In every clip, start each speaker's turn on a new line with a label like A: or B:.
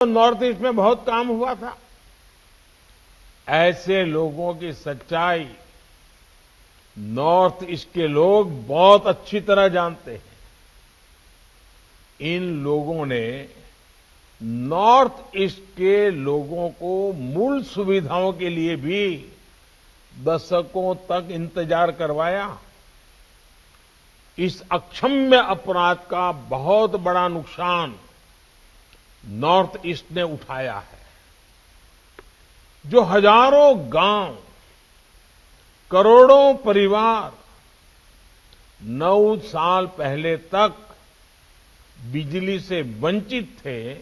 A: North east में बहुत काम हुआ था। ऐसे लोगों की सच्चाई नॉर्थ ईस्ट के लोग बहुत अच्छी तरह जानते हैं। इन लोगों ने नॉर्थ ईस्ट के लोगों को मूल सुविधाओं के लिए भी दशकों तक इंतजार करवाया। इस अक्षम्य अपराध का बहुत बड़ा नुकसान नॉर्थ ईस्ट ने उठाया है। जो हजारों गांव, करोड़ों परिवार 9 साल पहले तक बिजली से वंचित थे,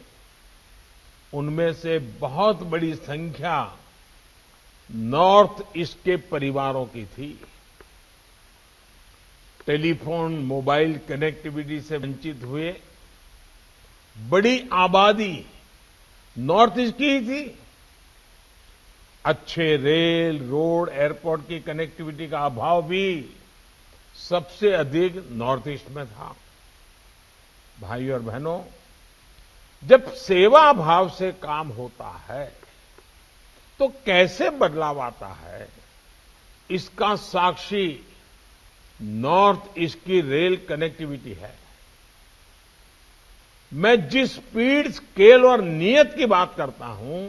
A: उनमें से बहुत बड़ी संख्या नॉर्थ ईस्ट के परिवारों की थी। टेलीफोन, मोबाइल कनेक्टिविटी से वंचित हुए बड़ी आबादी नॉर्थ ईस्ट की ही थी। अच्छे रेल, रोड, एयरपोर्ट की कनेक्टिविटी का अभाव भी सबसे अधिक नॉर्थ ईस्ट में था। भाइयों और बहनों, जब सेवा भाव से काम होता है तो कैसे बदलाव आता है, इसका साक्षी नॉर्थ ईस्ट की रेल कनेक्टिविटी है। मैं जिस स्पीड, स्केल और नियत की बात करता हूं,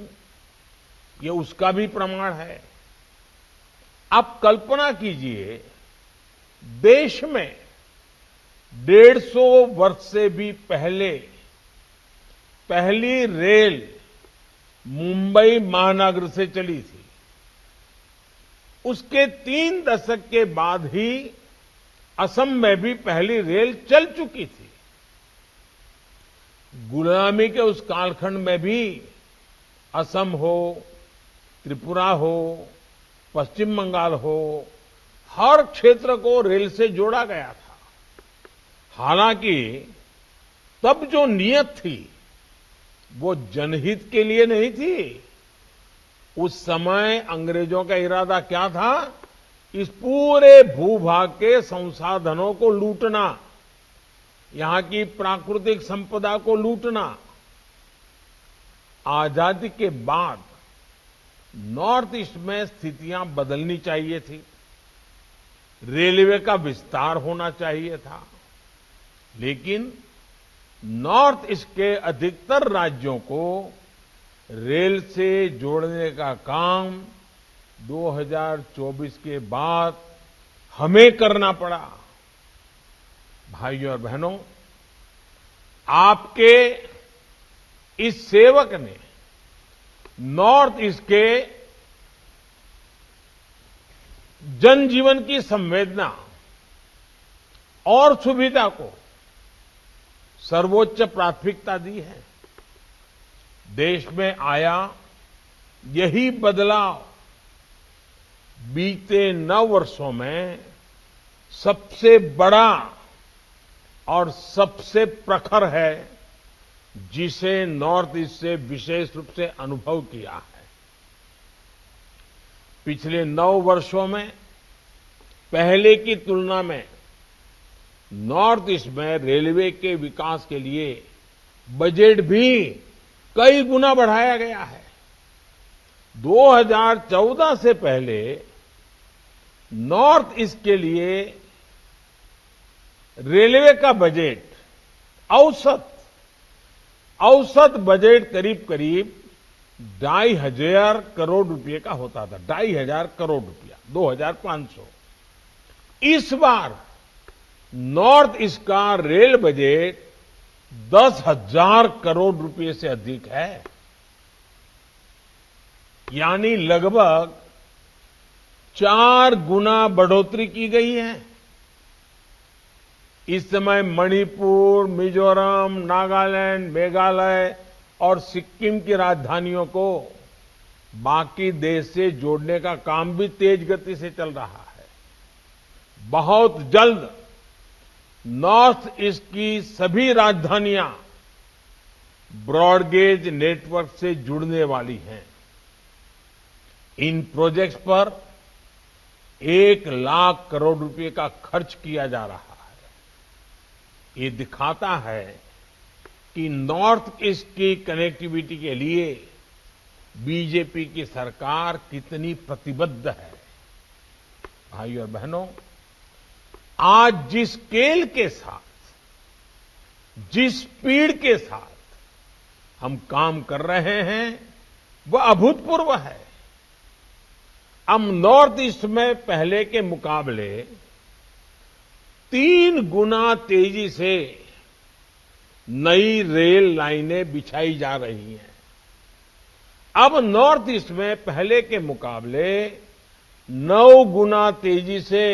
A: ये उसका भी प्रमाण है। आप कल्पना कीजिए, देश में 150 वर्ष से भी पहले पहली रेल मुंबई महानगर से चली थी। उसके 3 दशक के बाद ही असम में भी पहली रेल चल चुकी थी। गुलामी के उस कालखंड में भी असम हो, त्रिपुरा हो, पश्चिम बंगाल हो, हर क्षेत्र को रेल से जोड़ा गया था। हालांकि तब जो नीयत थी वो जनहित के लिए नहीं थी। उस समय अंग्रेजों का इरादा क्या था? इस पूरे भूभाग के संसाधनों को लूटना, यहां की प्राकृतिक संपदा को लूटना। आजादी के बाद नॉर्थ ईस्ट में स्थितियां बदलनी चाहिए थी। रेलवे का विस्तार होना चाहिए था, लेकिन नॉर्थ ईस्ट के अधिकतर राज्यों को रेल से जोड़ने का काम 2024 के बाद हमें करना पड़ा। भाइयों और बहनों, आपके इस सेवक ने नॉर्थ ईस्ट के जनजीवन की संवेदना और सुविधा को सर्वोच्च प्राथमिकता दी है। देश में आया यही बदलाव बीते 9 वर्षों में सबसे बड़ा और सबसे प्रखर है, जिसे नॉर्थ ईस्ट से विशेष रूप से अनुभव किया है। पिछले 9 वर्षों में पहले की तुलना में नॉर्थ ईस्ट में रेलवे के विकास के लिए बजट भी कई गुना बढ़ाया गया है। 2014 से पहले नॉर्थ ईस्ट के लिए रेलवे का बजट औसत बजट करीब 2,500 करोड़ रुपए का होता था। 2,500 करोड़ रुपया, 2,500। इस बार नॉर्थ ईस्ट का रेल बजट 10,000 करोड़ रुपए से अधिक है। यानी लगभग 4 गुना बढ़ोतरी की गई है। इस समय मणिपुर, मिजोरम, नागालैंड, मेघालय और सिक्किम की राजधानियों को बाकी देश से जोड़ने का काम भी तेज गति से चल रहा है। बहुत जल्द नॉर्थ ईस्ट की सभी राजधानियां ब्रॉडगेज नेटवर्क से जुड़ने वाली हैं। इन प्रोजेक्ट्स पर 1 लाख करोड़ रुपए का खर्च किया जा रहा है। ये दिखाता है कि नॉर्थ ईस्ट की कनेक्टिविटी के लिए बीजेपी की सरकार कितनी प्रतिबद्ध है। भाई और बहनों, आज जिस स्केल के साथ, जिस स्पीड के साथ हम काम कर रहे हैं वह अभूतपूर्व है। हम नॉर्थ ईस्ट में पहले के मुकाबले 3 गुना तेजी से नई रेल लाइनें बिछाई जा रही हैं। अब नॉर्थ ईस्ट में पहले के मुकाबले 9 गुना तेजी से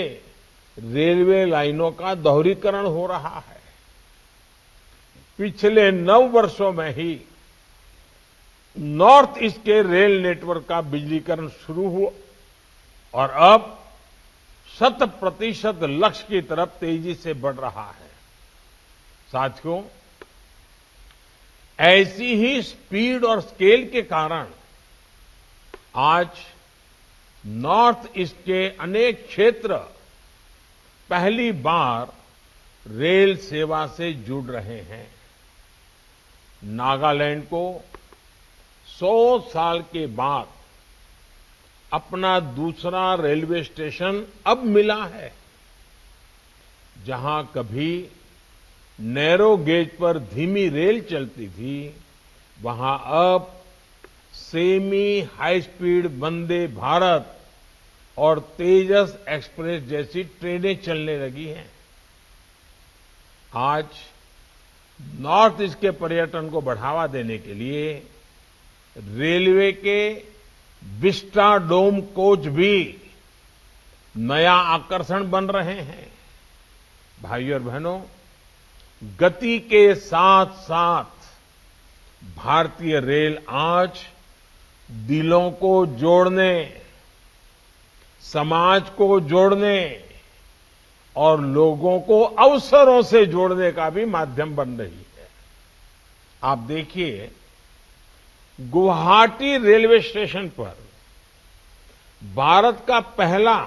A: रेलवे लाइनों का दोहरीकरण हो रहा है। पिछले 9 वर्षों में ही नॉर्थ ईस्ट के रेल नेटवर्क का बिजलीकरण शुरू हुआ और अब 100% लक्ष्य की तरफ तेजी से बढ़ रहा है। साथियों, ऐसी ही स्पीड और स्केल के कारण आज नॉर्थ ईस्ट के अनेक क्षेत्र पहली बार रेल सेवा से जुड़ रहे हैं। नागालैंड को 100 साल के बाद अपना दूसरा रेलवे स्टेशन अब मिला है। जहां कभी नैरो गेज पर धीमी रेल चलती थी, वहां अब semi high speed Vande Bharat और तेजस एक्सप्रेस जैसी ट्रेनें चलने लगी हैं। आज नॉर्थ ईस्ट के पर्यटन को बढ़ावा देने के लिए रेलवे के विस्टा डोम कोच भी नया आकर्षण बन रहे हैं। भाइयों और बहनों, गति के साथ साथ भारतीय रेल आज दिलों को जोड़ने, समाज को जोड़ने और लोगों को अवसरों से जोड़ने का भी माध्यम बन रही है। आप देखिए, गुवाहाटी रेलवे स्टेशन पर भारत का पहला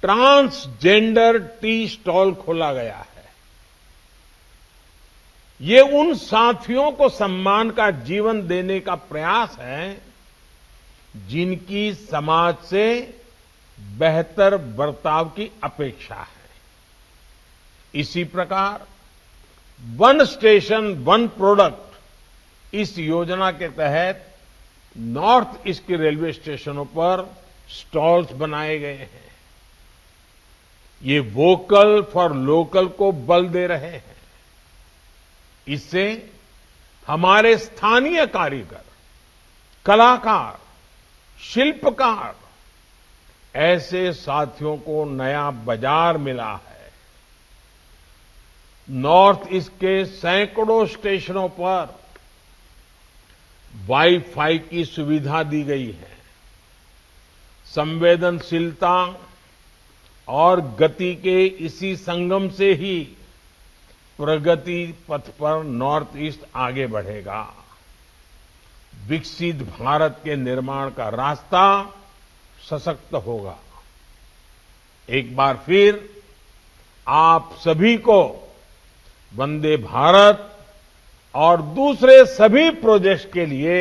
A: ट्रांसजेंडर टी स्टॉल खोला गया है। ये उन साथियों को सम्मान का जीवन देने का प्रयास है जिनकी समाज से बेहतर बर्ताव की अपेक्षा है। इसी प्रकार वन स्टेशन वन प्रोडक्ट, इस योजना के तहत नॉर्थ ईस्ट के रेलवे स्टेशनों पर स्टॉल्स बनाए गए हैं। ये वोकल फॉर लोकल को बल दे रहे हैं। इससे हमारे स्थानीय कारीगर, कलाकार, शिल्पकार, ऐसे साथियों को नया बाजार मिला है। नॉर्थ ईस्ट के सैकड़ों स्टेशनों पर वाईफाई की सुविधा दी गई है। संवेदनशीलता और गति के इसी संगम से ही प्रगति पथ पर नॉर्थ ईस्ट आगे बढ़ेगा। विकसित भारत के निर्माण का रास्ता सशक्त होगा। एक बार फिर आप सभी को वंदे भारत और दूसरे सभी प्रोजेक्ट्स के लिए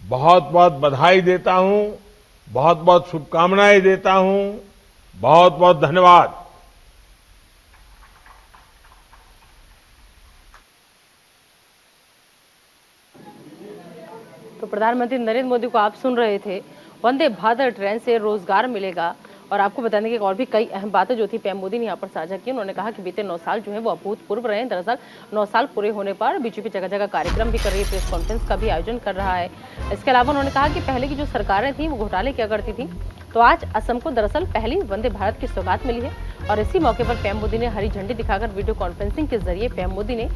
A: बहुत बहुत बधाई देता हूं, बहुत बहुत शुभकामनाएं देता हूं। बहुत बहुत धन्यवाद।
B: तो प्रधानमंत्री नरेंद्र मोदी को आप सुन रहे थे। वंदे भारत ट्रेन से रोजगार मिलेगा और आपको बताने की और भी कई अहम बातें जो थी पीएम मोदी ने यहाँ पर साझा की। उन्होंने कहा कि बीते 9 साल जो है वो अभूतपूर्व रहे। दरअसल 9 साल पूरे होने पर बीजेपी जगह जगह कार्यक्रम भी कर रही है, प्रेस कॉन्फ्रेंस का भी आयोजन कर रहा है। इसके अलावा उन्होंने कहा कि पहले की जो सरकारें थी वो घोटाले किया करती थी, तो आज असम को दरअसल पहली वंदे भारत की सौगात मिली है। और इसी मौके पर पीएम मोदी ने हरी झंडी दिखाकर वीडियो कॉन्फ्रेंसिंग के जरिए पीएम मोदी ने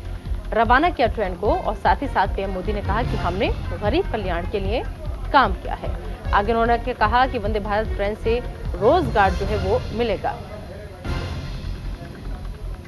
B: रवाना किया ट्रेन को। और साथ ही साथ पीएम मोदी ने कहा कि हमने गरीब कल्याण के लिए काम किया है। आगे उन्होंने कहा कि वंदे भारत ट्रेन से रोजगार जो है वो मिलेगा।